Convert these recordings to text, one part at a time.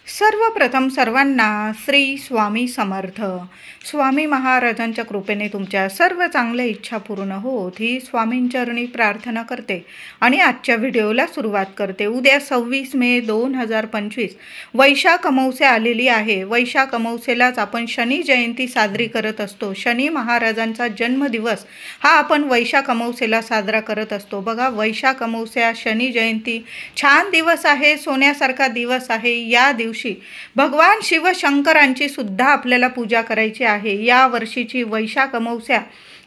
सर्वप्रथम सर्वांना श्री स्वामी समर्थ. स्वामी महाराजांच्या कृपेने तुमच्या सर्व चांगल्या इच्छा पूर्ण होत ही स्वामींचरणी प्रार्थना करते आणि आजच्या व्हिडिओला सुरुवात करते. उद्या 26 मे 2025 वैशाख अमावस्या आलेली आहे. वैशाख अमावस्येलाच आपण शनी जयंती साजरी करत असतो. शनी महाराजांचा जन्मदिवस हा आपण वैशाख अमावस्येला साजरा करत असतो. बघा, वैशाख अमावस्या, शनी जयंती छान दिवस आहे, सोन्यासारखा दिवस आहे. या दिवशी भगवान शिवशंकरांची सुद्धा आपल्याला पूजा करायची आहे. या वर्षीची वैशाख अमावस्या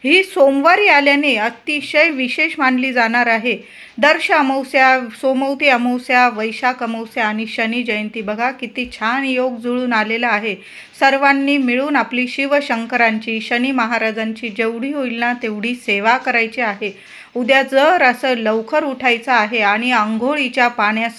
ही सोमवारी आल्याने अतिशय विशेष मानली जाणार आहे. दर्श अमावस्या, सोमवती अमावस्या, वैशाख अमावस्या आणि शनी जयंती, बघा किती छान योग जुळून आलेला आहे. सर्वांनी मिळून आपली शिवशंकरांची, शनी महाराजांची जेवढी होईल ना तेवढी सेवा करायची आहे. उद्या जर असं लवकर उठायचं आहे आणि आंघोळीच्या पाण्यात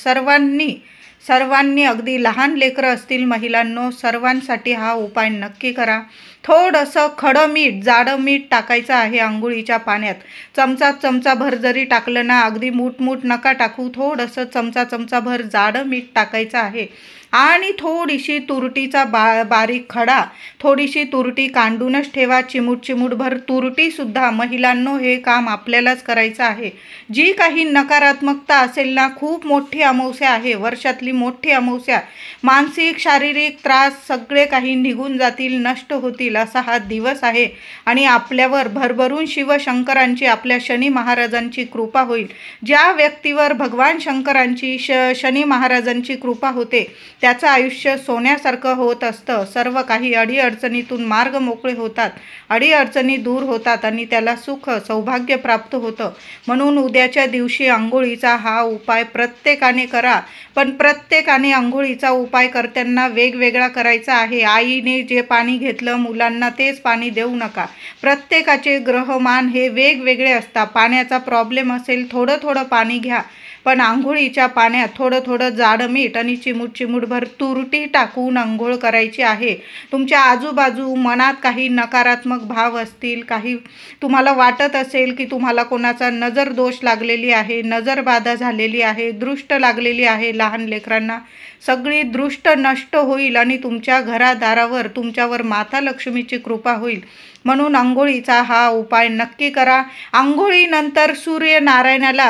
सर्वांनी अगदी लहान लेकरं असतील, महिलांनो, सर्वांसाठी हा उपाय नक्की करा. थोडंसं खडं मीठ, जाडं मीठ टाकायचं आहे आंघोळीच्या पाण्यात. चमचाभर जरी टाकलं ना, अगदी मूठ नका टाकू, थोडंसं चमचाभर जाडं मीठ टाकायचं आहे. आणि थोडीशी तुरटीचा बारीक खडा, थोडीशी तुरटी कांडूनच ठेवा. चिमूटभर तुरटीसुद्धा. महिलांनो, हे काम आपल्यालाच करायचं आहे. जी काही नकारात्मकता असेल ना, खूप मोठी अमावस्या आहे, वर्षातली मोठी अमावस्या, मानसिक शारीरिक त्रास सगळे काही निघून जातील, नष्ट होतील असा हा दिवस आहे. आणि आपल्यावर भरभरून शिवशंकरांची, आपल्या शनी महाराजांची कृपा होईल. ज्या व्यक्तीवर भगवान शंकरांची, शनी महाराजांची कृपा होते त्याचं आयुष्य सोन्यासारखं होत असतं. सर्व काही अडीअडचणीतून मार्ग मोकळे होतात, अडीअडचणी दूर होतात आणि त्याला सुख सौभाग्य प्राप्त होतं. म्हणून उद्याच्या दिवशी आंघोळीचा हा उपाय प्रत्येकाने करा. पण प्रत्येकाने आंघोळीचा उपाय करताना वेगवेगळा करायचा आहे. आईने जे पाणी घेतलं मुलांना तेच पाणी देऊ नका. प्रत्येकाचे ग्रहमान हे वेगवेगळे असतात. पाण्याचा प्रॉब्लेम असेल, थोडं पाणी घ्या, पण आंघोळीच्या पाण्यात थोडं जाडं मीठ आणि चिमूटभर तुरटी टाकून आंघोळ करायची आहे. तुमच्या आजूबाजू मनात काही नकारात्मक भाव असतील, काही तुम्हाला वाटत असेल की तुम्हाला कोणाचा नजर दोष लागलेली आहे, नजरबाधा झालेली आहे, दृष्ट लागलेली आहे, लहान लेकरांना सगळी दृष्ट नष्ट होईल आणि तुमच्या घरादारावर, तुमच्यावर माता लक्ष्मीची कृपा होईल. म्हणून आंघोळीचा हा उपाय नक्की करा. आंघोळीनंतर सूर्यनारायणाला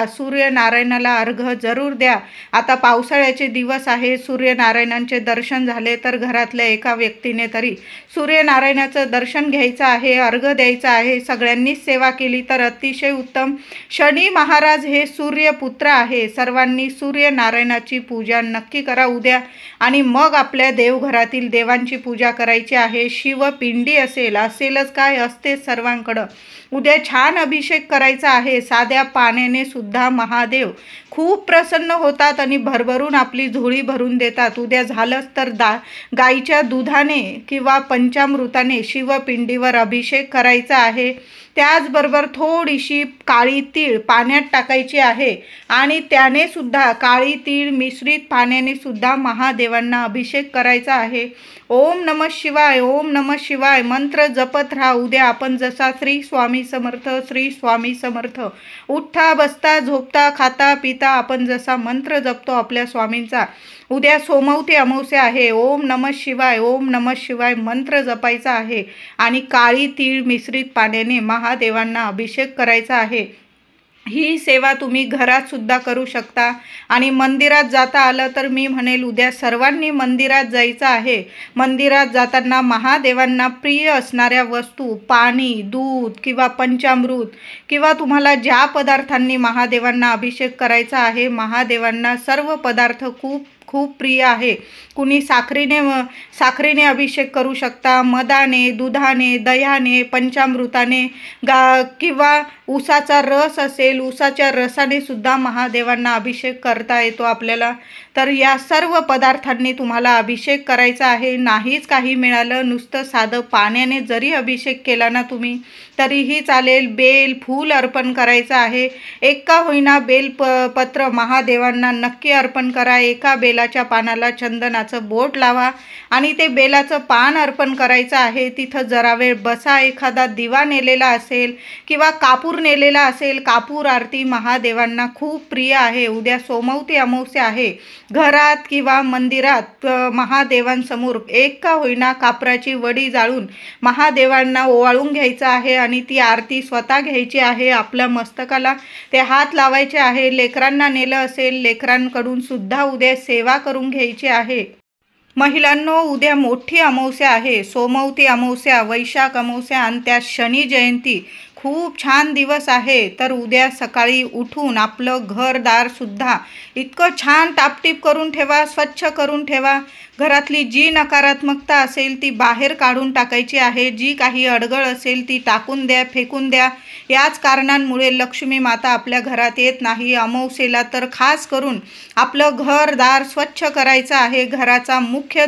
अर्घ जरूर द्या. आता पावसाळ्याचे दिवस आहे, सूर्यनारायणांचे दर्शन झाले तर घरातल्या एका व्यक्तीने तरी सूर्यनारायणाचं दर्शन घ्यायचं आहे, अर्घ द्यायचं आहे. सगळ्यांनीच सेवा केली तर अतिशय उत्तम. शनी महाराज हे सूर्यपुत्र आहे. सर्वांनी सूर्यनारायणाची पूजा नक्की करा आणि मग आपल्या देवघरातील देवांची पूजा करायची आहे. शिवपिंडी असेलच काय असते सर्वांकडं. उद्या छान अभिषेक करायचा आहे. साध्या पाण्याने सुद्धा महादेव खूप प्रसन्न होतात आणि भरभरून आपली झोळी भरून देतात. उद्या झालंच तर गाईच्या दुधाने किंवा पंचामृताने शिवपिंडीवर अभिषेक करायचा आहे. त्याचबरोबर थोडीशी काळी तीळ पाण्यात टाकायची आहे आणि त्याने सुद्धा, काळी तीळ मिश्रित पाण्याने सुद्धा महादेवांना अभिषेक करायचा आहे. ओम नमः शिवाय, ओम नमः शिवाय मंत्र जपत राहा. उद्या आपण जसा श्री स्वामी समर्थ, श्री स्वामी समर्थ, उठता बसता झोपता खाता पिता आपण जसा मंत्र जपतो आपल्या स्वामींचा, उद्या सोमवती अमावस्या आहे. ओम नमः शिवाय, ओम नमः शिवाय मंत्र जपायचा आहे आणि काळी तीळ मिश्रित पाण्याने महादेवांना अभिषेक करायचा आहे. ही सेवा तुम्ही घरात सुद्धा करू शकता. आणि मंदिरात जाता आलं तर मी म्हणेल उद्या सर्वांनी मंदिरात जायचं आहे. मंदिरात जाताना महादेवांना प्रिय असणाऱ्या वस्तू, पाणी, दूध किंवा पंचामृत किंवा तुम्हाला ज्या पदार्थांनी महादेवांना अभिषेक करायचा आहे, महादेवांना सर्व पदार्थ खूप प्रिय आहे. कुणी साखरेने अभिषेक करू शकता, मधाने, दुधाने, दह्याने, पंचामृताने, किंवा ऊसाचा रस असेल, ऊसाच्या रसाने सुद्धा महादेवांना अभिषेक करता येतो आपल्याला. तर या सर्व पदार्थांनी तुम्हाला अभिषेक करायचा आहे. नाहीच काही मिळालं, नुसतं साधं पाण्याने जरी अभिषेक केला ना तुम्ही तरीही चालेल. बेल फूल अर्पण करायचं आहे. एका होईना पत्र महादेवांना नक्की अर्पण करा. एका बेलाच्या पानाला चंदनाचं बोट लावा आणि ते बेलाचं पान अर्पण करायचं आहे. तिथं जरा वेळ बसा. एखादा दिवा नेलेला असेल किंवा कापूर नेलेला असेल, कापूर आरती महादेवांना खूप प्रिय आहे. उद्या सोमवती अमावस्या आहे. घरात किंवा मंदिरात महादेवांसमोर एक का होईना कापराची वडी जाळून महादेवांना ओवाळून घ्यायचं आहे आणि ती आरती स्वतः घ्यायची आहे. आपल्या मस्तकाला ते हात लावायचे आहे. लेकरांना नेलं असेल लेकरांकडून सुद्धा उद्या सेवा करून घ्यायची आहे. महिलांनो, उद्या मोठी अमावस्या आहे, सोमवती अमावस्या, वैशाख अमावस्या आणि त्या शनी जयंती. खूप छान दिवस आहे. तर उद्या सकाळी उठून आपलं घरदार सुद्धा इतकं छान टापटीप करून ठेवा, स्वच्छ करून ठेवा. घरातली जी नकारात्मकता असेल ती बाहेर काढून टाकायची आहे. जी काही अडगळ असेल ती टाकून द्या, फेकून द्या. याच कारणांमुळे लक्ष्मी माता आपल्या घरात येत नाही. अमावस्येला तर खास करून आपलं घरदार स्वच्छ करायचं आहे. घराचा मुख्य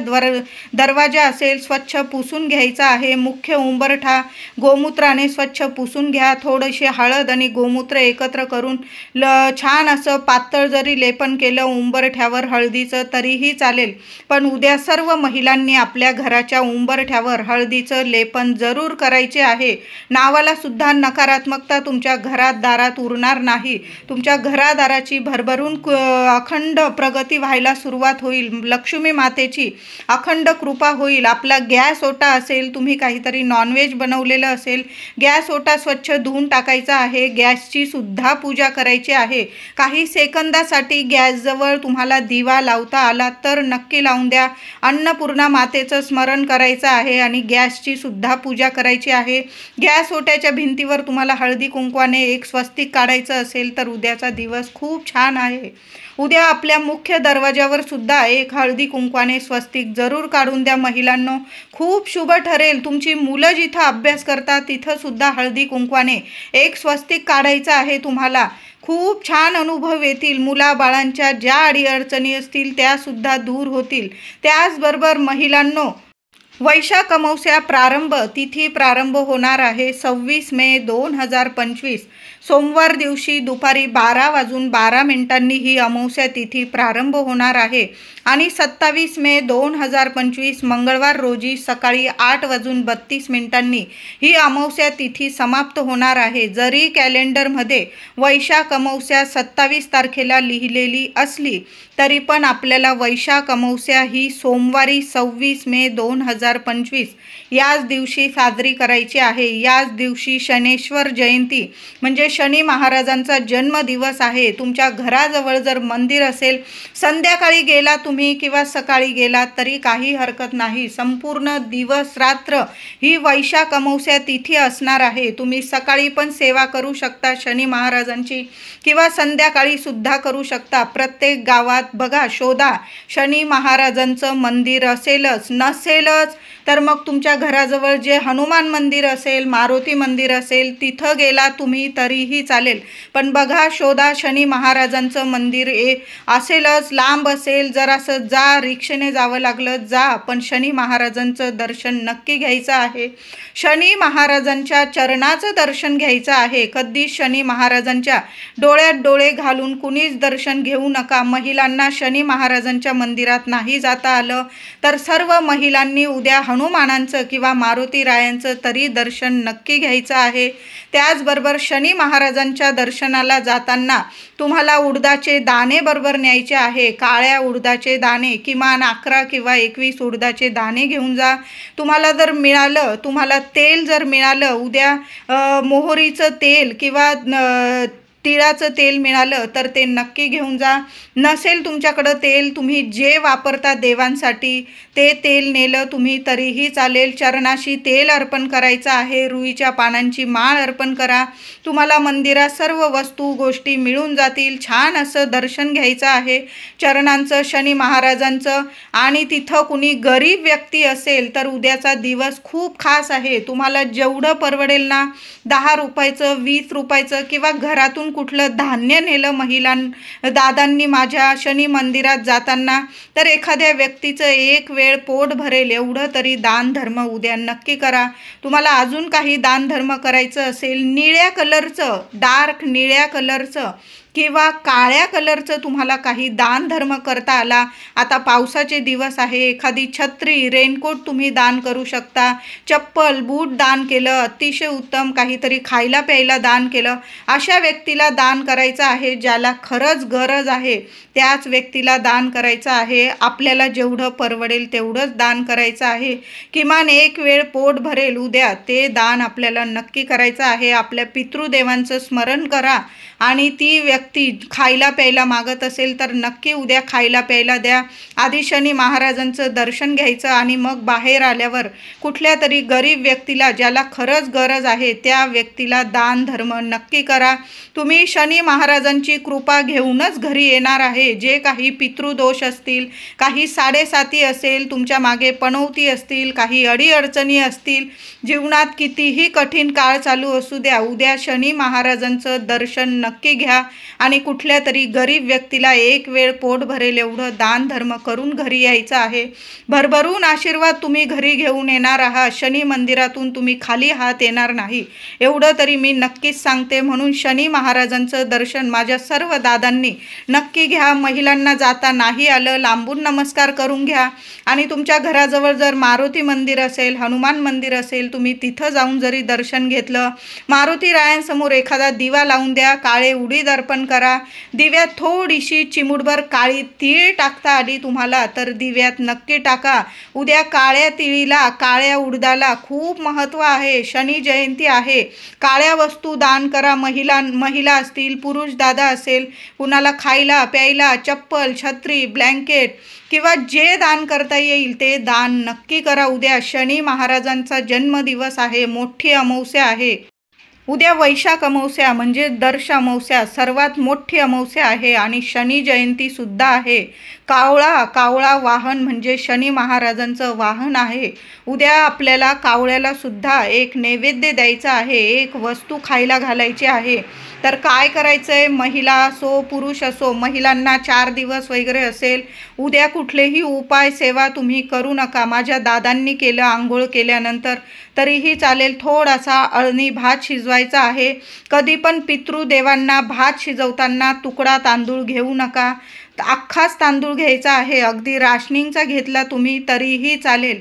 दरवाजा असेल स्वच्छ पुसून घ्यायचा आहे. मुख्य उंबरठा गोमूत्राने स्वच्छ पुसून घ्या. थोडीशी हळद आणि गोमूत्र एकत्र करून छान असं पातळ जरी लेपन केलं उंबरठ्यावर हळदीचं तरीही चालेल. पण उद्या सर्व महिलांनी आपल्या घराच्या उंबरठ्यावर हळदीचं लेपन जरूर करायचे आहे. नावाला सुद्धा नकारात्मकता तुमच्या घरात दारात उरणार नाही. तुमच्या घरादाराची भरभरून अखंड प्रगती व्हायला सुरुवात होईल. लक्ष्मी मातेची अखंड कृपा होईल. आपला गॅस ओटा असेल, तुम्ही काहीतरी नॉनव्हेज बनवलेलं असेल, गॅस ओटा स्वच्छ धुवून टाकायचा आहे. गॅसची सुद्धा पूजा करायची आहे. काही सेकंदासाठी गॅसजवळ तुम्हाला दिवा लावता आला तर नक्की लावून द्या. अन्नपूर्णा मातेचं स्मरण करायचं आहे आणि गॅसची सुद्धा पूजा करायची आहे. गॅस ओट्याच्या भिंतीवर तुम्हाला हळदी कुंकवाने एक स्वस्तिक काढायचं असेल तर उद्याचा दिवस खूप छान आहे. उद्या आपल्या मुख्य दरवाजावर सुद्धा एक हळदी कुंकवाने स्वस्तिक जरूर काढून द्या. महिलांनो, खूप शुभ ठरेल. तुमची मुलं जिथं अभ्यास करतात तिथं सुद्धा हळदी कुंकवाने एक स्वस्तिक काढायचं आहे. तुम्हाला खूप छान अनुभव येतील. मुलाबाळांच्या ज्या अडीअडचणी असतील त्या सुद्धा दूर होतील. त्याचबरोबर महिलांनो, वैशाख अमावस्या तिथी प्रारंभ होणार आहे 26 मे 2025 सोमवार दिवशी दुपारी 12:12 ही अमावस्या तिथी प्रारंभ होणार आहे आणि 27 मे 2025 मंगळवार रोजी सकाळी 8:32 ही अमावस्या तिथी समाप्त होणार आहे. जरी कॅलेंडरमध्ये वैशाख अमावस्या 27 तारखेला लिहिलेली असली तरी पण आपल्याला वैशाख अमावस्या ही सोमवारी 26 मे 2025 याच दिवशी साजरी करायची आहे. याच दिवशी शनेश्वर जयंती म्हणजे शनी महाराजांचा जन्मदिवस आहे. तुमच्या घराजवळ जर मंदिर असेल, संध्याकाळी गेला तुम्ही किंवा सकाळी गेला तरी काही हरकत नाही. संपूर्ण दिवस रात्र ही वैशाख अमावस्या तिथी असणार आहे. तुम्ही सकाळी पण सेवा करू शकता शनी महाराजांची किंवा संध्याकाळी सुद्धा करू शकता. प्रत्येक गावात बघा, शोधा, शनी महाराजांचं मंदिर असेलच. नसेलच तर मग तुमच्या घराजवळ जे हनुमान मंदिर असेल, मारुती मंदिर असेल, तिथं गेला तुम्ही तरीही चालेल. पण बघा, शोधा, शनी महाराजांचं मंदिर असेलच. लांब असेल जरासं जा, रिक्षेने जावं लागलं जा, पण शनी महाराजांचं दर्शन नक्की घ्यायचं आहे. शनी महाराजांच्या चरणाचं दर्शन घ्यायचं आहे. कधी शनी महाराजांच्या डोळ्यात डोळे घालून कुणीच दर्शन घेऊ नका. महिलांना शनी महाराजांच्या मंदिरात नाही जाता आलं तर सर्व महिलांनी उद्या हनुमानांचं किंवा मारुती रायांचं तरी दर्शन नक्की घ्यायचं आहे. त्याचबरोबर शनी महाराजांच्या दर्शनाला जाताना तुम्हाला उडदाचे दाणे बरोबर न्यायचे आहे. काळ्या उडदाचे दाणे, किमान 11 किंवा 21 उडदाचे दाणे घेऊन जा. तुम्हाला जर मिळालं, तुम्हाला तेल जर मिळालं, उद्या मोहरीचं तेल किंवा तिळाचं तेल मिळालं तर ते नक्की घेऊन जा. नसेल तुमच्याकडं तेल, तुम्ही जे वापरता देवांसाठी ते तेल नेलं तुम्ही तरीही चालेल. चरणाशी तेल अर्पण करायचं आहे. रुईच्या पानांची माळ अर्पण करा. तुम्हाला मंदिरात सर्व वस्तू गोष्टी मिळून जातील. छान असं दर्शन घ्यायचं आहे चरणांचं, शनी महाराजांचं. आणि तिथं कुणी गरीब व्यक्ती असेल तर उद्याचा दिवस खूप खास आहे. तुम्हाला जेवढं परवडेल ना, 10 रुपयाचं, 20 रुपयाचं किंवा घरातून कुठलं धान्य नेलं दादांनी माझ्या शनी मंदिरात जाताना, तर एखाद्या व्यक्तीचं एक वेळ पोट भरेल एवढं तरी दान धर्म उद्या नक्की करा. तुम्हाला अजून काही दान धर्म करायचं असेल, निळ्या कलरचं, डार्क निळ्या कलरचं किंवा काळ्या कलरचं तुम्हाला काही दानधर्म करता आला, आता पावसाचे दिवस आहे, एखादी छत्री, रेनकोट तुम्ही दान करू शकता, चप्पल, बूट दान केलं, अतिशय उत्तम. काहीतरी खायला प्यायला दान केलं, अशा व्यक्तीला दान करायचं आहे. ज्याला खरंच गरज आहे त्याच व्यक्तीला दान करायचं आहे. आपल्याला जेवढं परवडेल तेवढंच दान करायचं आहे. किमान एक वेळ पोट भरेल उद्या ते दान आपल्याला नक्की करायचं आहे. आपल्या पितृदेवांचं स्मरण करा आणि ती व्यक्ती खायला प्यायला मागत असेल तर नक्की उद्या खायला प्यायला द्या. आधी शनी महाराजांचं दर्शन घ्यायचं आणि मग बाहेर आल्यावर कुठल्या तरी गरीब व्यक्तीला, ज्याला खरंच गरज आहे त्या व्यक्तीला दान धर्म नक्की करा. तुम्ही शनी महाराजांची कृपा घेऊनच घरी येणार आहे. जे काही पितृदोष असतील, काही साडेसाती असेल, तुमच्या मागे पणवती असतील, काही अडीअडचणी असतील, जीवनात कितीही कठीण काळ चालू असू द्या, उद्या शनी महाराजांचं दर्शन नक्की घ्या आणि कुठल्या तरी गरीब व्यक्तीला एक वेळ पोट भरेल एवढं दान धर्म करून घरी यायचं आहे. भरभरून आशीर्वाद तुम्ही घरी घेऊन येणार आहात. शनी मंदिरातून तुम्ही खाली हात येणार नाही, एवढं तरी मी नक्कीच सांगते. म्हणून शनी महाराजांचं दर्शन माझ्या सर्व दादांनी नक्की घ्या. महिलांना जाता नाही आलं, लांबून नमस्कार करून घ्या आणि तुमच्या घराजवळ जर मारुती मंदिर असेल, हनुमान मंदिर असेल, तुम्ही तिथं जाऊन जरी दर्शन घेतलं, मारुती रायांसमोर एखादा दिवा लावून द्या, काळे उडीद अर्पण करा. दिव्यात थोडीशी चिमूटभर काळी तीळ टाकता आली तुम्हाला तर दिव्यात नक्की टाका. उद्या काळ्या तिळीला, काळ्या उडदाला खूप महत्त्व आहे. शनी जयंती आहे. काळ्या वस्तू दान करा. महिला असतील, पुरुष दादा असेल, कुणाला खायला प्यायला, चप्पल, छत्री, ब्लँकेट किंवा जे दान करता येईल ते दान नक्की करा. उद्या शनी महाराजांचा जन्मदिवस आहे, मोठी अमावस्या आहे. उद्या वैशाख अमावस्या म्हणजे दर्श अमावस्या, सर्वात मोठी अमावस्या आहे आणि शनी जयंती सुद्धा आहे. कावळा वाहन म्हणजे शनी महाराजांचं वाहन आहे. उद्या आपल्याला कावळ्याला सुद्धा एक नैवेद्य द्यायचा आहे, एक वस्तू खायला घालायची आहे. तर काय करायचं आहे, महिला असो पुरुष असो, महिलांना 4 दिवस वगैरे असेल, उद्या कुठलेही उपाय सेवा तुम्ही करू नका. माझ्या दादांनी केलं, आंघोळ केल्यानंतर तरीही चालेल. थोडासा अळणी भात शिजवायचा आहे. कधी पण पितृदेवांना भात शिजवताना तुकडा तांदूळ घेऊ नका, अख्खाच तांदूळ घ्यायचा आहे. अगदी राशनिंगचा घेतला तुम्ही तरीही चालेल.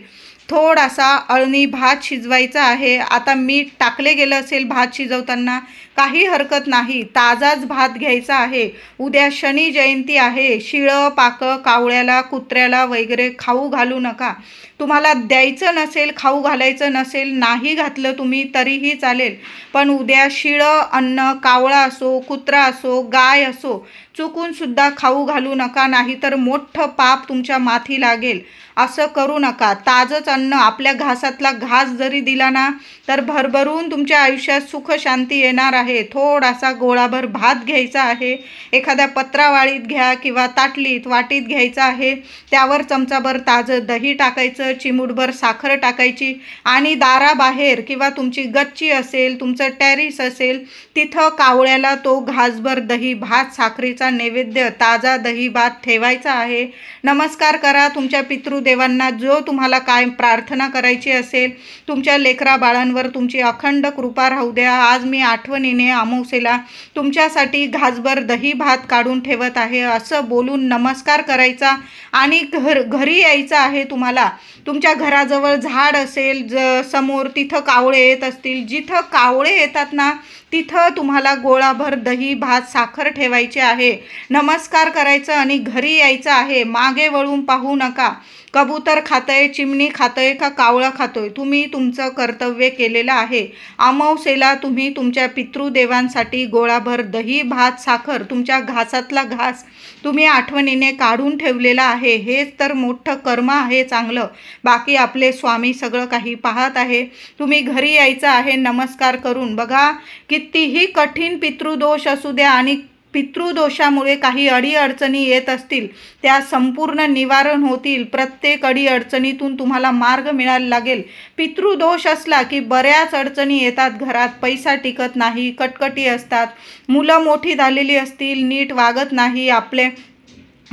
थोडासा अळणी भात शिजवायचा आहे. आता मीठ टाकले गेलं असेल भात शिजवताना, काही हरकत नाही, ताजाच भात घ्यायचा आहे. उद्या शनी जयंती आहे. शिळं पाकं कावळ्याला, कुत्र्याला वगैरे खाऊ घालू नका. तुम्हाला द्यायचं नसेल, खाऊ घालायचं नसेल, नाही घातलं तुम्ही तरीही चालेल, पण उद्या शिळं अन्न कावळा असो, कुत्रा असो, गाय असो, चुकूनसुद्धा खाऊ घालू नका, नाहीतर मोठं पाप तुमच्या माथी लागेल. असं करू नका. ताजंच अन्न, आपल्या घासातला घास जरी दिला ना तर भरभरून तुमच्या आयुष्यात सुख शांती येणार आहे. थोडासा गोळाभर भात घ्यायचा आहे, एखाद्या पत्रावाळीत घ्या किंवा ताटलीत वाटीत घ्यायचा आहे. त्यावर चमचाभर ताजं दही टाकायचं, चिमूटभर साखर टाकायची आणि दाराबाहेर किंवा तुमची गच्ची असेल, तुमचं टेरिस असेल, तिथं कावळ्याला तो घासभर दही भात साखरेचा नैवेद्य, ताजा दही भात ठेवायचा आहे. नमस्कार करा तुमच्या पितृदेवांना. जो तुम्हाला काय प्रार्थना करायची असेल, तुमच्या लेकरा बाळांवर तुमची अखंड कृपा राहू द्या. आज मी आठवणीने अमावस्येला तुमच्यासाठी घासभर दही भात काढून ठेवत आहे असं बोलून नमस्कार करायचा आणि घरी यायचं आहे. तुम्हाला तुमच्या घराजवळ झाड असेल समोर, तिथं कावळे येत असतील, जिथं कावळे येतात ना तिथं तुम्हाला गोळाभर दही भात साखर ठेवायचे आहे. नमस्कार करायचं आणि घरी यायचं आहे. मागे वळून पाहू नका. कबूतर खातंय, चिमणी खातंय का कावळा खातोय, तुम्ही तुमचं कर्तव्य केलेलं आहे. अमावस्येला तुम्ही तुमच्या पितृदेवांसाठी गोळाभर दही भात साखर, तुमच्या घासातला घास तुम्ही आठवणीने काढून ठेवलेला आहे. हेच तर मोठं कर्म आहे चांगलं. बाकी आपले स्वामी सगळं काही पाहत आहे. तुम्ही घरी यायचं आहे नमस्कार करून. बघा, कितीही कठीण पितृदोष असू द्या आणि पितृदोषामुळे काही अडीअडचणी येत असतील, त्या संपूर्ण निवारण होतील. प्रत्येक अडीअडचणीतून तुम्हाला मार्ग मिळायला लागेल. पितृदोष असला की बऱ्याच अडचणी येतात घरात. पैसा टिकत नाही, कटकटी असतात, मुलं मोठी झालेली असतील, नीट वागत नाही, आपले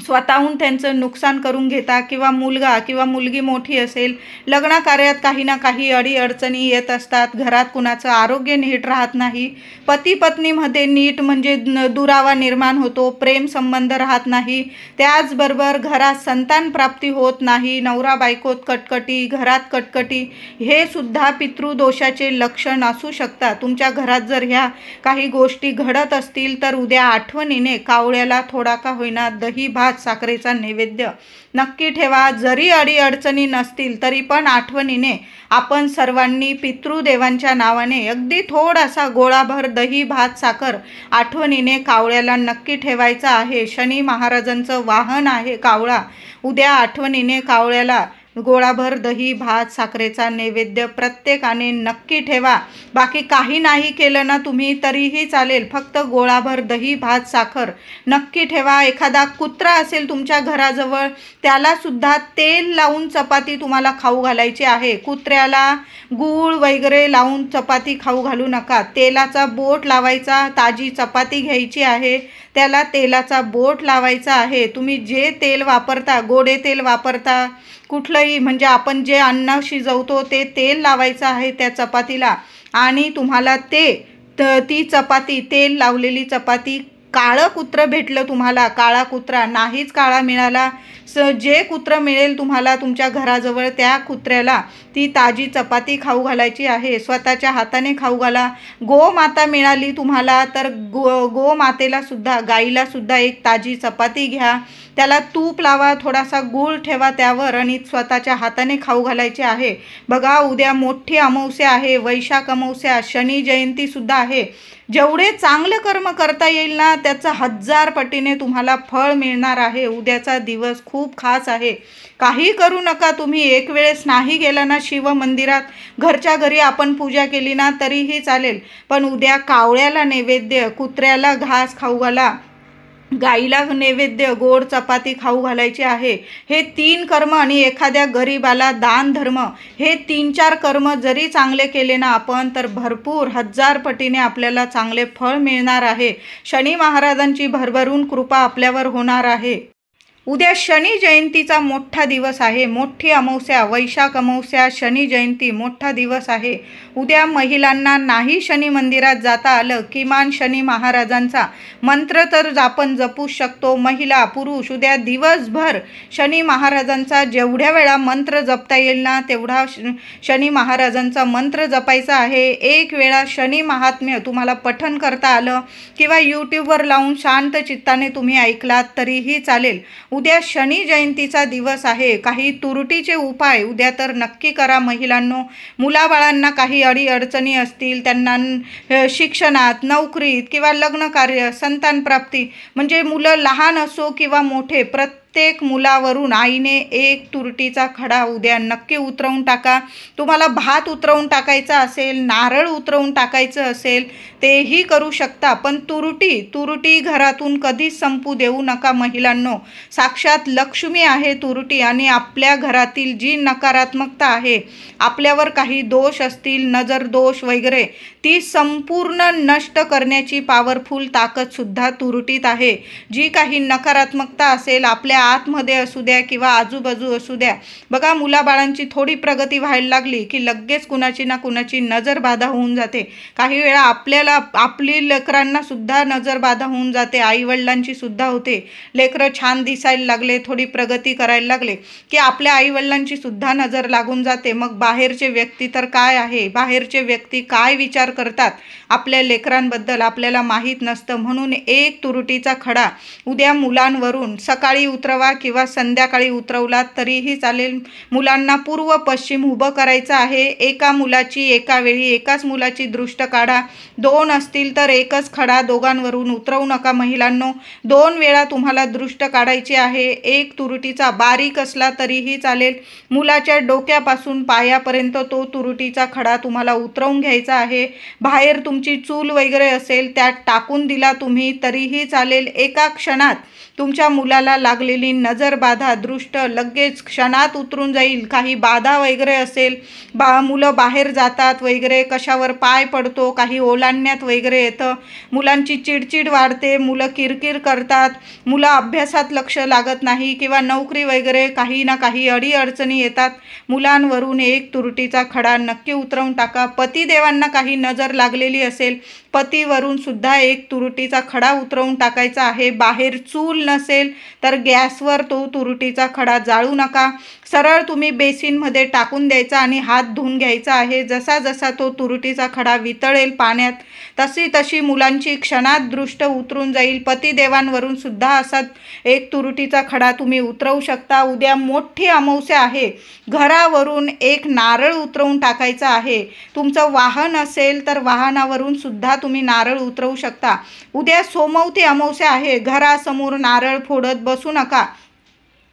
स्वतःहून त्यांचं नुकसान करून घेता किंवा मुलगा किंवा मुलगी मोठी असेल, लग्न कार्यात काही ना काही अडीअडचणी येत असतात, घरात कुणाचं आरोग्य नीट राहत नाही, पती पत्नीमध्ये नीट म्हणजे दुरावा निर्माण होतो, प्रेम संबंध राहत नाही, त्याचबरोबर घरात संतान प्राप्ती होत नाही, नवरा बायकोत कटकटी, घरात कटकटी, हे सुद्धा पितृदोषाचे लक्षण असू शकतात. तुमच्या घरात जर ह्या काही गोष्टी घडत असतील तर उद्या आठवणीने कावळ्याला थोडा का होईना दही भात साखरेचा नैवेद्य नक्की ठेवा. जरी अडीअडचणी नसतील तरी पण आठवणीने आपण सर्वांनी पितृदेवांच्या नावाने अगदी थोडासा गोळाभर दही भात साखर आठवणीने कावळ्याला नक्की ठेवायचा आहे. शनी महाराजांचं वाहन आहे कावळा. उद्या आठवणीने कावळ्याला गोळाभर दही भात साखरेचा नैवेद्य प्रत्येकाने नक्की ठेवा. बाकी काही नाही केलं ना तुम्ही तरीही चालेल, फक्त गोळाभर दही भात साखर नक्की ठेवा. एखादा कुत्रा असेल तुमच्या घराजवळ, त्याला सुद्धा तेल लावून चपाती तुम्हाला खाऊ घालायची आहे. कुत्र्याला गूळ वगैरे लावून चपाती खाऊ घालू नका. तेलाचा बोट लावायचा, ताजी चपाती घ्यायची आहे, त्याला तेलाचा बोट लावायचा आहे. तुम्ही जे तेल वापरता, गोडे तेल वापरता, कुठलंही म्हणजे आपण जे अन्न शिजवतो ते तेल लावायचं आहे त्या चपातीला. आणि तुम्हाला ती चपाती, तेल लावलेली चपाती, काळं कुत्रं भेटलं तुम्हाला, काळा कुत्रा नाहीच काळा मिळाला, जे कुत्रं मिळेल तुम्हाला तुमच्या घराजवळ त्या कुत्र्याला ती ताजी चपाती खाऊ घालायची आहे. स्वतःच्या हाताने खाऊ घाला. गोमाता मिळाली तुम्हाला तर गोमातेला सुद्धा, गाईला सुद्धा एक ताजी चपाती घ्या, त्याला तूप लावा, थोडासा गूळ ठेवा त्यावर आणि स्वतःच्या हाताने खाऊ घालायचे आहे. बघा उद्या मोठी अमावस्या आहे, वैशाख अमावस्या, शनी जयंती सुद्धा आहे. जेवढे चांगले कर्म करता येईल ना त्याचं 1000 पटीने तुम्हाला फळ मिळणार आहे. उद्याचा दिवस खूप खास आहे. काही करू नका तुम्ही. एक वेळेस नाही गेला ना शिव मंदिरात, घरच्या घरी आपण पूजा केली ना तरीही चालेल, पण उद्या कावळ्याला नैवेद्य, कुत्र्याला घास खाऊ घाला, गाईला नैवेद्य गोड चपाती खाऊ घालायची आहे. हे 3 कर्म आणि एखाद्या गरीबाला दान धर्म, हे 3-4 कर्म जरी चांगले केले ना आपण तर भरपूर 1000 पटीने आपल्याला चांगले फळ मिळणार आहे. शनी महाराजांची भरभरून कृपा आपल्यावर होणार आहे. उद्या शनी जयंतीचा मोठा दिवस आहे. मोठी अमावस्या, वैशाख अमावस्या, शनी जयंती मोठा दिवस आहे. उद्या महिलांना नाही शनी मंदिरात जाता आलं, किमान शनी महाराजांचा मंत्र तर आपण जपू शकतो. महिला पुरुष उद्या दिवसभर शनी महाराजांचा जेवढ्या वेळा मंत्र जपता येईल ना तेवढा शनी महाराजांचा मंत्र जपायचा आहे. एक वेळा शनी महात्म्य तुम्हाला पठण करता आलं किंवा यूट्यूबवर लावून शांत चित्ताने तुम्ही ऐकलात तरीही चालेल. उद्या शनी जयंतीचा दिवस आहे. काही तुरटीचे उपाय उद्या तर नक्की करा महिलांनो. मुलाबाळांना काही अडीअडचणी असतील, त्यांना शिक्षणात, नोकरीत किंवा लग्न कार्य, संतान प्राप्ती, म्हणजे मुलं लहान असो किंवा मोठे, प्रत्येक मुलावरून आईने एक तुरटीचा खडा उद्या नक्की उतरवून टाका. तुम्हाला भात उतरवून टाकायचा असेल, नारळ उतरवून टाकायचं असेल तेही करू शकता, पण तुरटी घरातून कधीच संपू देऊ नका महिलांनो. साक्षात लक्ष्मी आहे तुरटी आणि आपल्या घरातील जी नकारात्मकता आहे, आपल्यावर काही दोष असतील, नजर दोष वगैरे, ती संपूर्ण नष्ट करण्याची पॉवरफुल ताकद सुद्धा तुरटीत आहे. जी काही नकारात्मकता असेल आपल्या आतमध्ये असू द्या किंवा आजूबाजू असू द्या, बघा मुलाबाळांची थोडी प्रगती व्हायला लागली की लगेच कुणाची ना कुणाची नजर बाधा होऊन जाते. काही वेळा आपली लेकरांना सुद्धा नजर बाधा होऊन जाते, आईवडिलांची सुद्धा होते. लेकरं छान दिसायला लागले, थोडी प्रगती करायला लागले की आपल्या आईवडिलांची सुद्धा नजर लागून जाते. मग बाहेरचे व्यक्ती तर काय आहे, बाहेरचे व्यक्ती काय विचार करतात आपल्या लेकरांबद्दल आपल्याला माहीत नसतं. म्हणून एक तुरटीचा खडा उद्या मुलांवरून सकाळी उतरवा किंवा संध्याकाळी उतरवलात तरीही चालेल. मुलांना पूर्व पश्चिम उभं करायचं आहे. एका मुलाची एका वेळी एकाच मुलाची दृष्ट काढा. 2 असतील तर एकच खडा दोघांवरून उतरवू नका महिलांनो. 2 वेळा तुम्हाला दृष्ट काढायची आहे. एक तुरटीचा बारीक असला तरीही चालेल. मुलाच्या डोक्यापासून पायापर्यंत तो तुरटीचा खडा तुम्हाला उतरवून घ्यायचा आहे. बाहेर तुमची चूल वगैरे असेल त्यात टाकून दिला तुम्ही तरीही चालेल. एका क्षणात तुमच्या मुलाला लागलेली असलेली नजर बाधा दृष्ट लगेच क्षणात उतरून जाईल. काही बाधा वगैरे असेल, मुलं बाहेर जातात वगैरे, कशावर पाय पडतो, काही ओलांडण्यात वगैरे येतं, मुलांची चिडचिड वाढते, मुलं किरकिर करतात, मुलं अभ्यासात लक्ष लागत नाही किंवा नोकरी वगैरे काही ना काही अडीअडचणी येतात. मुलांवरून एक तुरटीचा खडा नक्की उतरवून टाका. पतिदेवांना काही नजर लागलेली असेल, पतीवरून सुद्धा एक तुरटीचा खडा उतरवून टाकायचा आहे. बाहेर चूल नसेल तर गॅसवर तो तुरटीचा खडा जाळू नका. सरळ तुम्ही बेसिनमध्ये टाकून द्यायचा आणि हात धुवून घ्यायचा आहे. जसा जसा तो तुरटीचा खडा वितळेल पाण्यात, तशी तशी मुलांची क्षणात दृष्ट उतरून जाईल. पतिदेवांवरून सुद्धा असा एक तुरटीचा खडा तुम्ही उतरवू शकता. उद्या मोठी अमावस्या आहे. घरावरून एक नारळ उतरवून टाकायचा आहे. तुमचं वाहन असेल तर वाहनावरून सुद्धा तुम्ही नारळ उतरवू शकता. उद्या सोमवती अमावस्या आहे. घरासमोर नारळ फोडत बसू नका.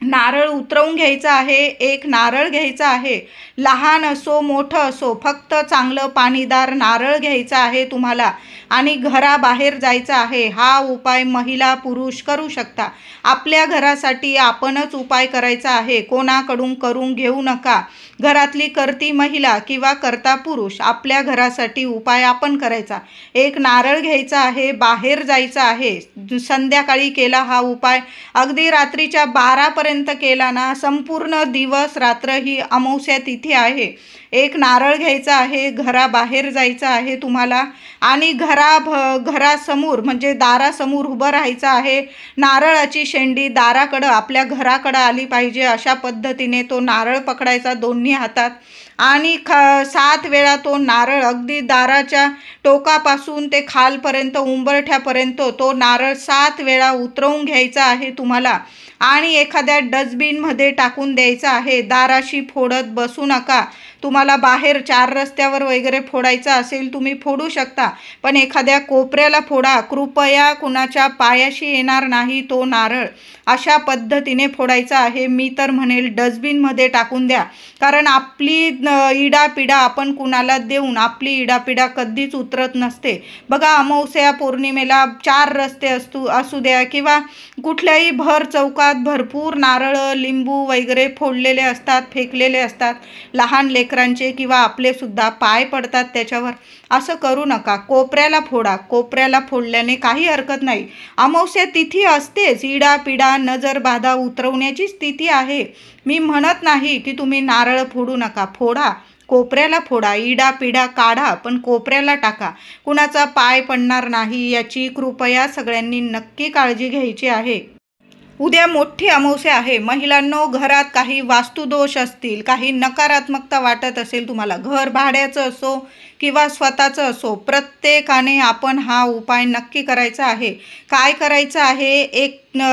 नारळ उतरवून घ्यायचा आहे. एक नारळ घ्यायचा आहे. लहान असो मोठं असो, फक्त चांगलं पाणीदार नारळ घ्यायचं आहे तुम्हाला आणि घराबाहेर जायचं आहे. हा उपाय महिला पुरुष करू शकता. आपल्या घरासाठी आपणच उपाय करायचा आहे. कोणाकडून करून घेऊ नका. घरातली करती महिला किंवा करता पुरुष, आपल्या घरासाठी उपाय आपण करायचा. एक नारळ घ्यायचा आहे. बाहेर जायचं आहे. संध्याकाळी केला हा उपाय, अगदी रात्रीच्या 12पर्यंत केला ना, संपूर्ण दिवस रात्र ही अमावस्या तिथी आहे. एक नारळ घ्यायचा आहे. घराबाहेर जायचं आहे तुम्हाला आणि घरासमोर म्हणजे दारासमोर उभं राहायचं आहे. नारळाची शेंडी दाराकडं आपल्या घराकडं आली पाहिजे. अशा पद्धतीने तो नारळ पकडायचा दोन्ही हातात आणि 7 वेळा तो नारळ अगदी दाराच्या टोकापासून ते खालपर्यंत उंबरठ्यापर्यंत तो नारळ 7 वेळा उतरवून घ्यायचा आहे तुम्हाला आणि एखाद्या डस्टबिनमध्ये टाकून द्यायचा आहे. दाराशी फोडत बसू नका. तुम्हाला बाहेर 4 रस्त्यावर वगैरे फोडायचा असेल तुम्ही फोडू शकता, पण एखाद्या कोपऱ्याला फोडा. कृपया कुणाच्या पायाशी येणार नाही तो नारळ. अशा पद्धतीने फोडायचा आहे. मी तर म्हणेल डस्टबिनमध्ये टाकून द्या, कारण आपली इडापिडा आपण कुणाला देऊन आपली इडापिडा कधीच उतरत नसते. बघा, अमावस्या पौर्णिमेला 4 रस्ते असू द्या किंवा कुठल्याही भर चौकात भरपूर नारळ लिंबू वगैरे फोडलेले असतात, फेकलेले असतात. लहान लेकरांचे किंवा आपले सुद्धा पाय पडतात त्याच्यावर. असं करू नका. कोपऱ्याला फोडा. कोपऱ्याला फोडल्याने काही हरकत नाही. अमावस्या तिथी असतेच. इडापिडा नजर बाधा उतरवण्याची स्थिती आहे. मी म्हणत नाही की तुम्ही नारळ फोडू नका. फोडा, कोपऱ्याला फोडा, इडापिडा काढा, पण कोपऱ्याला टाका. कुणाचा पाय पडणार नाही याची कृपया सगळ्यांनी नक्की काळजी घ्यायची आहे. उद्या मोठी अमावस्या आहे. महिलांनो, घरात काही वास्तुदोष असतील, काही नकारात्मकता वाटत असेल तुम्हाला, घर भाड्याचं असो किंवा स्वतःचं असो, प्रत्येकाने आपण हा उपाय नक्की करायचा आहे. काय करायचं आहे?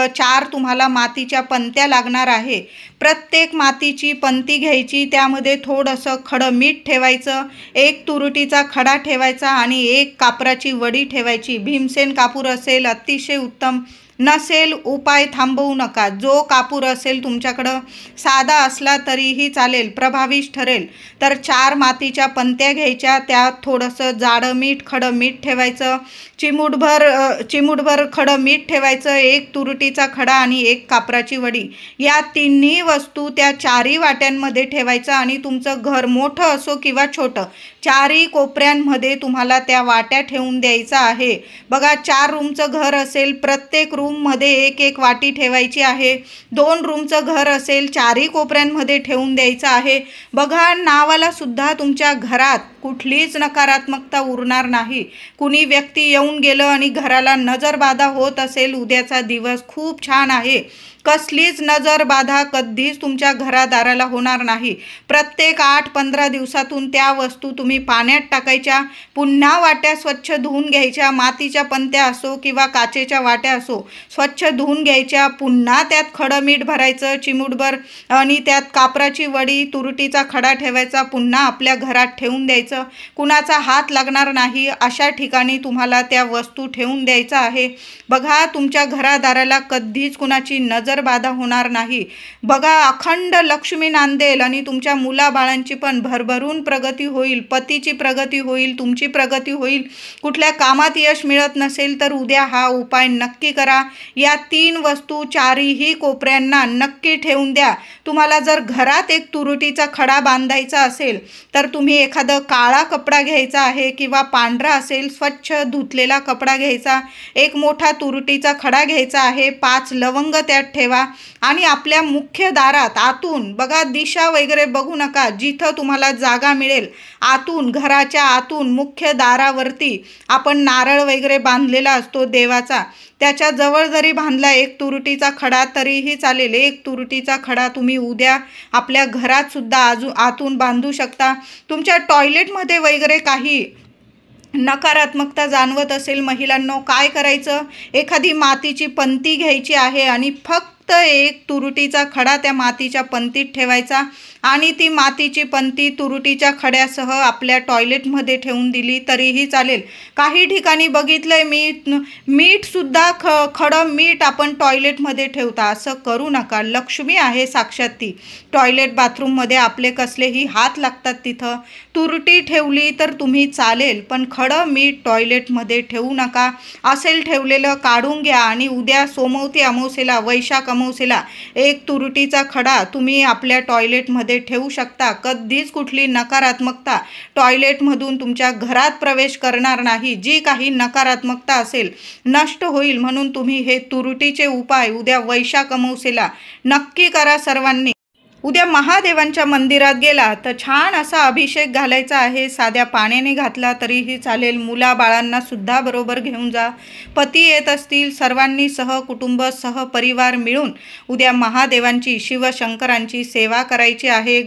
4 तुम्हाला मातीच्या पंत्या लागणार आहे. प्रत्येक मातीची पंती घ्यायची, त्यामध्ये थोडंसं खडं मीठ ठेवायचं, 1 तुरटीचा खडा ठेवायचा आणि 1 कापराची वडी ठेवायची. भीमसेन कापूर असेल अतिशय उत्तम, नसेल उपाय थांबवू नका. जो कापूर असेल तुमच्याकडं, साधा असला तरीही चालेल, प्रभावीच ठरेल. तर 4 मातीच्या पंत्या घ्यायच्या, त्यात थोडंसं जाडं मीठ, खडं मीठ ठेवायचं. चिमूटभर खडं मीठ ठेवायचं, 1 तुरटीचा खडा आणि 1 कापराची वडी. या तिन्ही वस्तू त्या 4ही वाट्यांमध्ये ठेवायचं आणि तुमचं घर मोठं असो किंवा छोटं, 4ही कोपऱ्यांमध्ये तुम्हाला त्या वाट्या ठेवून द्यायचं आहे. बघा, 4 रूमचं घर असेल, प्रत्येक रूममध्ये 1-1 वाटी ठेवायची आहे. 2 रूमचं घर असेल, 4ही कोपऱ्यांमध्ये ठेवून द्यायचं आहे. बघा, नावाला सुद्धा तुमच्या घरात कुठलीच नकारात्मकता उरणार नाही. कुणी व्यक्ती येऊन गेलं आणि घराला नजरबाधा होत असेल, उद्याचा दिवस खूप छान आहे. कसलीच नजर बाधा कधीच तुमच्या घरादाराला होणार नाही. प्रत्येक 8-15 दिवसातून त्या वस्तू तुम्ही पाण्यात टाकायच्या. पुन्हा वाट्या स्वच्छ धुवून घ्यायच्या. मातीच्या पंत्या असो किंवा काचेच्या वाट्या असो, स्वच्छ धुवून घ्यायच्या. पुन्हा त्यात खडं मीठ भरायचं चिमूटभर आणि त्यात कापराची वडी, तुरटीचा खडा ठेवायचा. पुन्हा आपल्या घरात ठेवून द्यायचं. कुणाचा हात लागणार नाही अशा ठिकाणी तुम्हाला त्या वस्तू ठेवून द्यायचा आहे. बघा, तुमच्या घरादाराला कधीच कुणाची नजर तर बाधा होणार नाही. बघा, अखंड लक्ष्मी नांदेल आणि तुमच्या मुलाबाळांची पण भरभरून प्रगती होईल, पतीची प्रगती होईल, तुमची प्रगती होईल. कुठल्या कामात यश मिळत नसेल तर उद्या हा उपाय नक्की करा. या 3 वस्तू चारीही कोपऱ्यांना नक्की ठेवून द्या. तुम्हाला जर घरात एक तुरुटीचा खडा बांधायचा असेल तर तुम्ही एखादा काळा कपडा घ्यायचा आहे किंवा पांढरा असेल स्वच्छ धुतलेला कपडा घ्यायचा, एक मोठा तुरुटीचा खडा घ्यायचा आहे, 5 लवंग त्यात ठेवा आणि आपल्या मुख्य दारात आतून बघा, दिशा वगैरे बघू नका, जिथं तुम्हाला जागा मिळेल आतून, घराच्या आतून मुख्य दारावरती आपण नारळ वगैरे बांधलेला असतो देवाचा, त्याच्या जवळ जरी बांधला एक तुरुटीचा खडा तरीही चालेल. एक तुरुटीचा खडा तुम्ही उद्या आपल्या घरात सुद्धा आतून बांधू शकता. तुमच्या टॉयलेटमध्ये वगैरे काही नकारात्मकता जाणवत असेल महिलांनो, काय करायचं, एखादी मातीची पंती घ्यायची आहे आणि फक्त एक तुरुटीचा खडा त्या मातीच्या पंतीत ठेवायचा आणि ती मातीची पंती तुरुटीच्या खड्यासह आपल्या टॉयलेटमध्ये ठेवून दिली तरीही चालेल. काही ठिकाणी बघितलंय मीठसुद्धा खडं मीठ आपण टॉयलेटमध्ये ठेवता. असं करू नका. लक्ष्मी आहे साक्षात ती. टॉयलेट बाथरूममध्ये आपले कसलेही हात लागतात, तिथं तुरटी ठेवली तर तुम्ही चालेल, पण खडं मीठ टॉयलेटमध्ये ठेवू नका. असेल ठेवलेलं काढून घ्या आणि उद्या सोमवती अमावस्येला, वैशाख अमावस्येला एक तुरटीचा खडा तुम्ही आपल्या टॉयलेटमध्ये ठेवू शकता. कधीच कुठली नकारात्मकता टॉयलेटमधून तुमच्या घरात प्रवेश करणार नाही. जी काही नकारात्मकता असेल नष्ट होईल. म्हणून तुम्ही हे तुरुटीचे उपाय उद्या वैशाख अमावस्येला नक्की करा सर्वांनी. उद्या महादेवांच्या मंदिरात गेला तर छान असा अभिषेक घालायचा आहे. साध्या पाण्याने घातला तरीही चालेल. मुलाबाळांना सुद्धा बरोबर घेऊन जा. पती येत असतील, सर्वांनी सहकुटुंब सहपरिवार मिळून उद्या महादेवांची, शिवशंकरांची सेवा करायची आहे.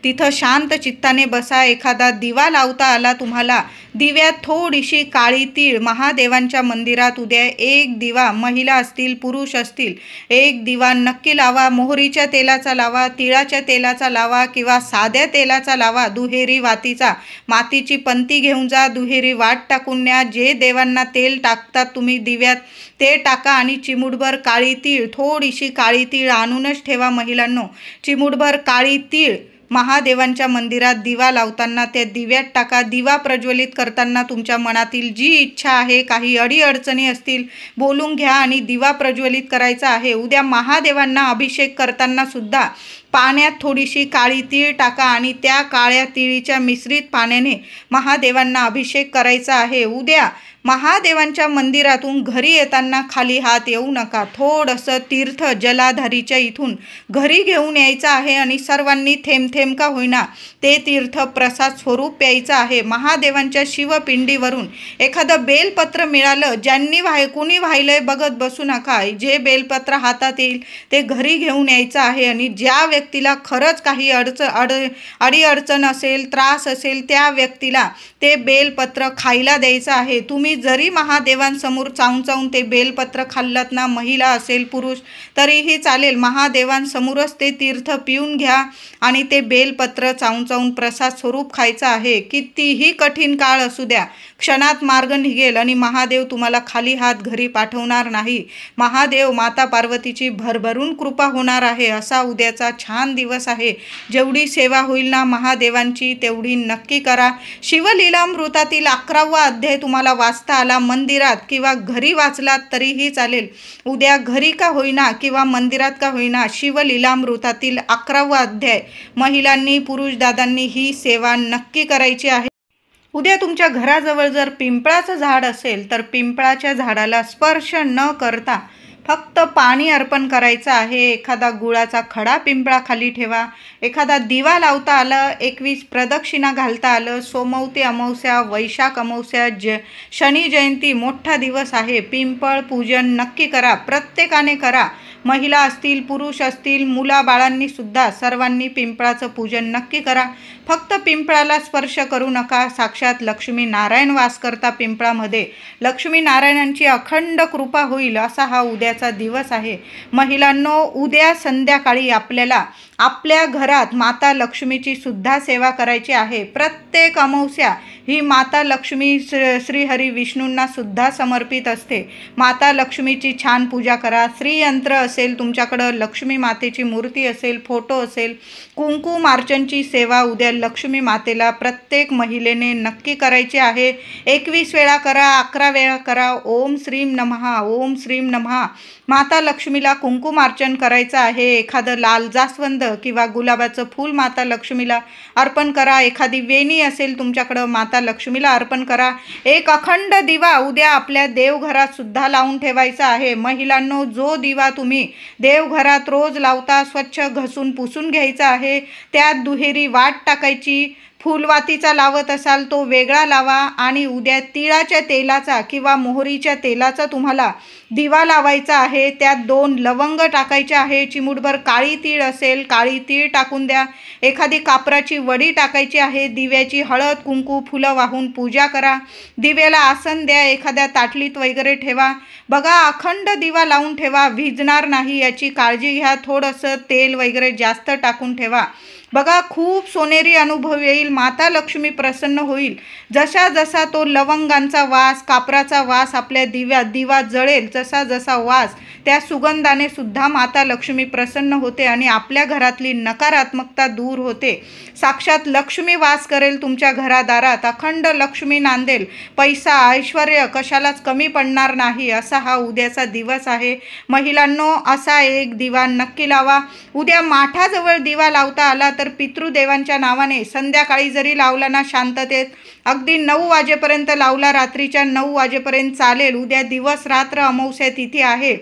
तिथं शांत चित्ताने बसा. एखादा दिवा लावता आला तुम्हाला, दिव्यात थोडीशी काळी तीळ, महादेवांच्या मंदिरात उद्या एक दिवा, महिला असतील पुरुष असतील, एक दिवा नक्की लावा. मोहरीच्या तेलाचा लावा, तिळाच्या तेलाचा लावा किंवा साध्या तेलाचा लावा. दुहेरी वातीचा, मातीची पंती घेऊन जा, दुहेरी वाट टाकून न्या. जे देवांना तेल टाकतात तुम्ही दिव्यात ते टाका आणि चिमूटभर काळी तीळ, थोडीशी काळी तीळ आणूनच ठेवा महिलांनो. चिमूटभर काळी तीळ महादेवांच्या मंदिरात दिवा लावताना त्या दिव्यात टाका. दिवा प्रज्वलित करताना तुमच्या मनातील जी इच्छा आहे, काही अडीअडचणी असतील बोलून घ्या आणि दिवा प्रज्वलित करायचा आहे. उद्या महादेवांना अभिषेक करताना सुद्धा पाण्यात थोडीशी काळी तीळ टाका आणि त्या काळ्या तीळीच्या मिश्रित पाण्याने महादेवांना अभिषेक करायचा आहे. उद्या महादेवांच्या मंदिरातून घरी येताना खाली हात येऊ नका. थोडंसं तीर्थ जलाधारीच्या इथून घरी घेऊन यायचं आहे आणि सर्वांनी थेंब थेंब का होईना ते तीर्थ प्रसाद स्वरूप प्यायचं आहे. महादेवांच्या शिवपिंडीवरून एखादं बेलपत्र मिळालं, ज्यांनी कुणी वाहिलंय बघत बसू नका. जे बेलपत्र हातात येईल ते घरी घेऊन यायचं आहे आणि ज्या व्यक्तीला खरंच काही अडीअडचण असेल, त्रास असेल, त्या व्यक्तीला ते बेलपत्र खायला द्यायचं आहे. तुम्ही जरी महादेवांसमोर चावून ते बेलपत्र खाल्लत ना, महिला असेल पुरुष तरीही चालेल. महादेवांसमोरच ते तीर्थ पिऊन घ्या आणि ते बेलपत्र चावून प्रसाद स्वरूप खायचं आहे. कितीही कठीण काळ असू द्या, क्षणात मार्ग निघेल आणि महादेव तुम्हाला खाली हात घरी पाठवणार नाही. महादेव माता पार्वतीची भरभरून कृपा होणार आहे. असा उद्याचा छान दिवस आहे. जेवढी सेवा होईल ना महादेवांची तेवढी नक्की करा. शिवलीलामृतातील 11वा अध्याय तुम्हाला वाचता आला मंदिरात किंवा घरी वाचलात तरीही चालेल. उद्या घरी का होईना किंवा मंदिरात का होईना, शिवलीलामृतातील 11वा अध्याय महिलांनी, पुरुष दादांनी ही सेवा नक्की करायची आहे. उद्या तुमच्या घराजवळ जर पिंपळाचं झाड असेल तर पिंपळाच्या झाडाला स्पर्श न करता फक्त पाणी अर्पण करायचं आहे. एखादा गुळाचा खडा पिंपळाखाली ठेवा. एखादा दिवा लावता आलं, 21 प्रदक्षिणा घालता आलं. सोमवती अमावस्या, वैशाख अमावस्या, शनी जयंती मोठा दिवस आहे. पिंपळ पूजन नक्की करा. प्रत्येकाने करा. महिला असतील, पुरुष असतील, मुलाबाळांनी सुद्धा सर्वांनी पिंपळाचं पूजन नक्की करा. फक्त पिंपळाला स्पर्श करू नका. साक्षात लक्ष्मी नारायण वास करता पिंपळामध्ये. लक्ष्मी नारायणांची अखंड कृपा होईल असा हा उद्याचा दिवस आहे. महिलांनो, उद्या संध्याकाळी आपल्याला आपल्या घरात माता लक्ष्मीची सुद्धा सेवा करायची आहे। प्रत्येक अमावस्या ही माता लक्ष्मी श्रीहरी विष्णूंना सुद्धा समर्पित असते। माता लक्ष्मीची छान पूजा करा। श्रीयंत्र असेल तुमच्याकडं, लक्ष्मी मातेची मूर्ती असेल, फोटो असेल, कुंकुमार्चनची सेवा उद्या लक्ष्मी मातेला प्रत्येक महिलेने नक्की करायची आहे। 21 वेळा करा, 11 वेळा करा। ओम श्रीम नमः, ओम श्रीम नमः। माता लक्ष्मीला कुंकुमार्चन करायचं आहे। एखादं लाल जास्वंद किंवा गुलाबाचं फूल माता लक्ष्मीला अर्पण करा। एखादी वेणी असेल तुमच्याकडं, माता लक्ष्मीला अर्पण करा। एक अखंड दिवा उद्या आपल्या देवघरात सुद्धा लावून ठेवायचा आहे। महिलांनो, जो दिवा तुम्ही देवघरात रोज लावता स्वच्छ घसून पुसून घ्यायचा आहे। त्यात दुहेरी वाट टाकायची। फुलवातीचा लावत असाल तो वेगळा लावा आणि उद्या तिळाच्या तेलाचा किंवा मोहरीच्या तेलाचा तुम्हाला दिवा लावायचा आहे। त्यात 2 लवंग टाकायचे आहे। चिमूटभर काळी तीळ असेल, काळी तीळ टाकून द्या। एखादी कापराची वडी टाकायची आहे। दिव्याची हळद कुंकू फुलं वाहून पूजा करा। दिव्याला आसन द्या, एखाद्या ताटलीत वगैरे ठेवा। बघा, अखंड दिवा लावून ठेवा, विझणार नाही याची काळजी घ्या। थोडंसं तेल वगैरे जास्त टाकून ठेवा। बघा, खूप सोनेरी अनुभव येईल। माता लक्ष्मी प्रसन्न होईल। जसा जसा तो लवंगांचा वास, कापराचा वास आपल्या दिवा जळेल, जसा जसा वास त्या सुगंधाने सुद्धा माता लक्ष्मी प्रसन्न होते आणि आपल्या घरातली नकारात्मकता दूर होते। साक्षात लक्ष्मी वास करेल तुमच्या घरादारात। अखंड लक्ष्मी नांदेल। पैसा ऐश्वर्य कशालाच कमी पडणार नाही, असा हा उद्याचा दिवस आहे। महिलांनो, असा एक दिवा नक्की लावा। उद्या माठाजवळ दिवा लावता आला तर पितृदेवांच्या नावाने संध्याकाळी जरी लावला ना, शांततेत अगदी 9 वाजेपर्यंत लावला, रात्रीच्या 9 वाजेपर्यंत चालेल। उद्या दिवस रात्र अमावस्या तिथी आहे।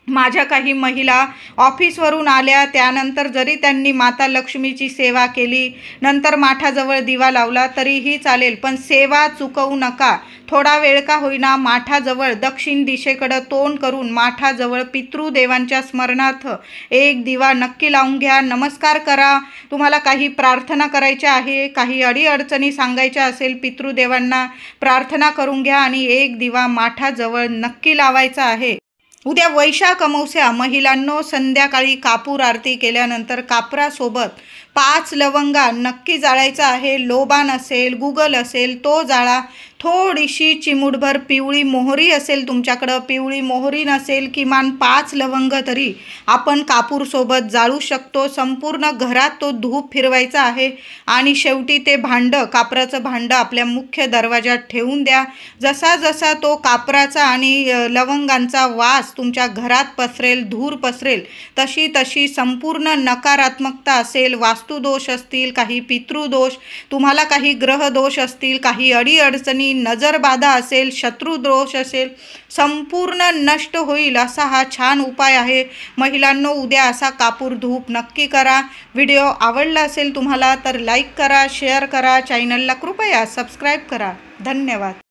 माझ्या काही महिला ऑफिसवरून आल्या, त्यानंतर जरी त्यांनी माता लक्ष्मीची सेवा केली, नंतर माठाजवळ दिवा लावला तरीही चालेल, पण सेवा चुकवू नका। थोडा वेळ का होईना माठाजवळ दक्षिण दिशेकडे तोंड करून माठाजवळ पितृदेवांच्या स्मरणार्थ एक दिवा नक्की लावून घ्या। नमस्कार करा। तुम्हाला काही प्रार्थना करायच्या आहे, काही अडीअडचणी सांगायच्या असेल पितृदेवांना, प्रार्थना करून घ्या आणि एक दिवा माठाजवळ नक्की लावायचा आहे। उद्या वैशाख अमावस्या। महिलांनो, संध्याकाळी कापूर आरती केल्यानंतर कापरासोबत 5 लवंगा नक्की जाळायचा आहे। लोबान असेल, गुगल असेल तो जाळा। थोडीशी चिमूटभर पिवळी मोहरी असेल तुमच्याकडं, पिवळी मोहरी नसेल किमान 5 लवंग तरी आपण कापूरसोबत जाळू शकतो। संपूर्ण घरात तो धूप फिरवायचा आहे आणि शेवटी ते भांडं, कापराचं भांडं आपल्या मुख्य दरवाजात ठेवून द्या। जसा जसा तो कापराचा आणि लवंगांचा वास तुमच्या घरात पसरेल, धूर पसरेल, तशी तशी संपूर्ण नकारात्मकता असेल, वास्तुदोष असतील, काही पितृदोष, तुम्हाला काही ग्रहदोष असतील, काही अडीअडचणी, नजरबाधा असेल, शत्रुदोष असेल, संपूर्ण नष्ट होईल असा हा छान उपाय आहे। महिलांनो, उद्या असा कापूर धूप नक्की करा। व्हिडिओ आवडला असेल तुम्हाला तर लाईक करा, शेअर करा, चॅनलला कृपया सबस्क्राईब करा। धन्यवाद।